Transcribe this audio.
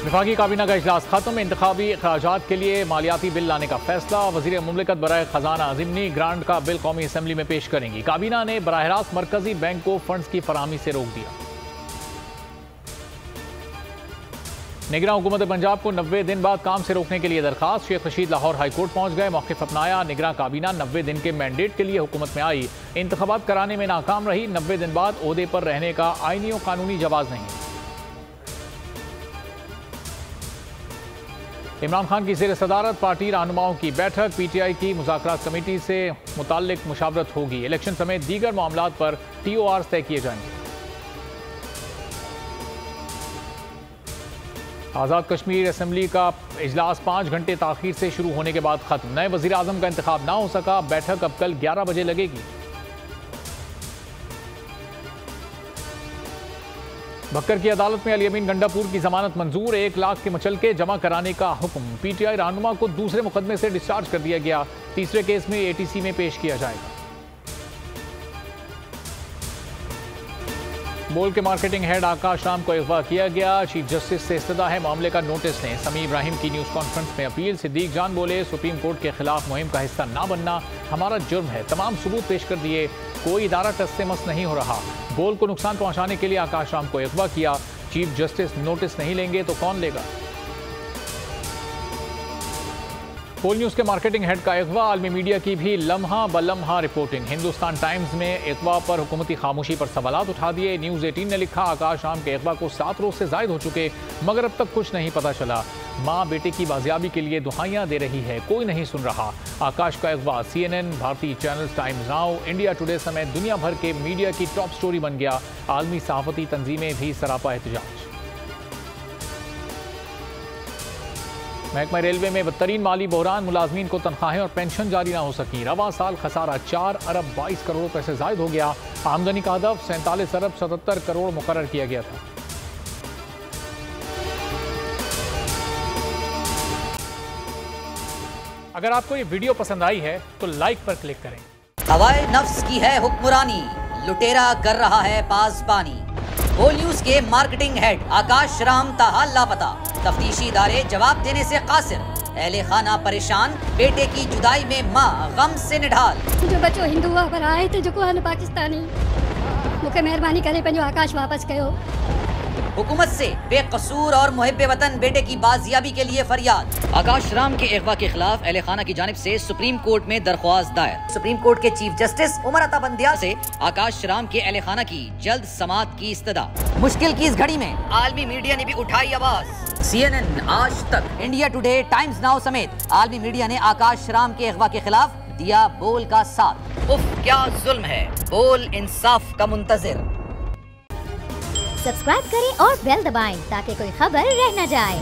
वफाकी काबीना का इजलास खत्म। इंतखाबी अखराजात के लिए मालियाती बिल लाने का फैसला। वज़ीर मुमलिकत बराए खजाना ज़िमनी ग्रांट का बिल कौमी असम्बली में पेश करेंगी। काबीना ने बराह रास्त मरकजी बैंक को फंड्स की फराहमी से रोक दिया। निगरान हुकूमत पंजाब को 90 दिन बाद काम से रोकने के लिए दरखास्त। शेख रशीद लाहौर हाई कोर्ट पहुंच गए, मौक़िफ़ अपनाया। निगरान काबीना 90 दिन के मैंडेट के लिए हुकूमत में आई, इंतखाबात कराने में नाकाम रही। 90 दिन बाद ओहदे पर रहने का आईनी और कानूनी जवाज़ नहीं। इमरान खान की ज़ेर सदारत पार्टी रहनुमाओं की बैठक। PTI की मुज़ाकरात कमेटी से मुताल्लिक मुशावरत होगी। इलेक्शन समेत दीगर मामलात पर TORs तय किए जाएंगे। आज़ाद कश्मीर असम्बली का इजलास 5 घंटे ताख़ीर से शुरू होने के बाद खत्म। नए वज़ीर आज़म का इंतखाब ना हो सका। बैठक अब कल 11 बजे लगेगी। बक्कर की अदालत में अली अमीन गंडापुर की जमानत मंजूर। 1 लाख के मचलके जमा कराने का हुक्म। PTI रहनुमा को दूसरे मुकदमे से डिस्चार्ज कर दिया गया। तीसरे केस में ATC में पेश किया जाएगा। बोल के मार्केटिंग हेड आकाश राम को अगवा किया गया। चीफ जस्टिस से इस्तदा है, मामले का नोटिस लें। समी इब्राहिम की न्यूज़ कॉन्फ्रेंस में अपील। सिद्दीक जान बोले, सुप्रीम कोर्ट के खिलाफ मुहिम का हिस्सा ना बनना हमारा जुर्म है। तमाम सबूत पेश कर दिए, कोई इदारा टस से मस नहीं हो रहा। बोल को नुकसान पहुंचाने के लिए आकाश राम को अगवा किया। चीफ जस्टिस नोटिस नहीं लेंगे तो कौन लेगा। पोल न्यूज़ के मार्केटिंग हेड का अगवा। आलमी मीडिया की भी लम्हा बलम्हा रिपोर्टिंग। हिंदुस्तान टाइम्स में अगवा पर हुकूमती खामोशी पर सवालात उठा दिए। न्यूज़ 18 ने लिखा, आकाश राम के अगवा को 7 रोज से जायद हो चुके मगर अब तक कुछ नहीं पता चला। माँ बेटे की बाजियाबी के लिए दुहाइयाँ दे रही है, कोई नहीं सुन रहा। आकाश का अगवा CNN, भारतीय channel, times now, India today समेत दुनिया भर के मीडिया की टॉप स्टोरी बन गया। आलमी सहाफती तंजीमें भी सरापा एहतजाज। महकमा रेलवे में बदतरीन माली बहरान। मुलाजमीन को तनख्वाहें और पेंशन जारी ना हो सकी। रवा साल खसारा 4 अरब 22 करोड़ रुपए से जायद हो गया। आमदनी का हदफ 47 अरब 77 करोड़ मुकर्रर किया गया था। अगर आपको ये वीडियो पसंद आई है तो लाइक पर क्लिक करें। हवाए नफ्स की है हुक्मरानी, लुटेरा कर रहा है पासबानी। बोल न्यूज के मार्केटिंग हेड आकाश राम ताहाल लापता। तफ्तीशी इदारे जवाब देने से कासिर। अहले खाना परेशान, बेटे की जुदाई में माँ गम से निढाल। जो बच्चो हिंदू पर आए थे, जो पाकिस्तानी मुझे मेहरबानी करे पंहिंजो आकाश वापस कयो। हुकूमत से बेकसूर और मुहिब्बे वतन बेटे की बाजियाबी के लिए फरियाद। आकाश राम के अगवा के खिलाफ अहले खाना की जानिब से सुप्रीम कोर्ट में दरख्वास्त दायर। सुप्रीम कोर्ट के चीफ जस्टिस उमर अता बंदियाल से आकाश राम के अहले खाना की जल्द समाअत की इस्तदा। मुश्किल की इस घड़ी में आलमी मीडिया ने भी उठाई आवाज। CNN, आज तक, इंडिया टुडे, टाइम्स नाउ समेत आलमी मीडिया ने आकाश राम के अगवा के खिलाफ दिया बोल का साथ। उफ क्या जुल्म है, बोल इंसाफ का मुंतजिर। सब्सक्राइब करें और बेल दबाएं ताकि कोई खबर रह न जाए।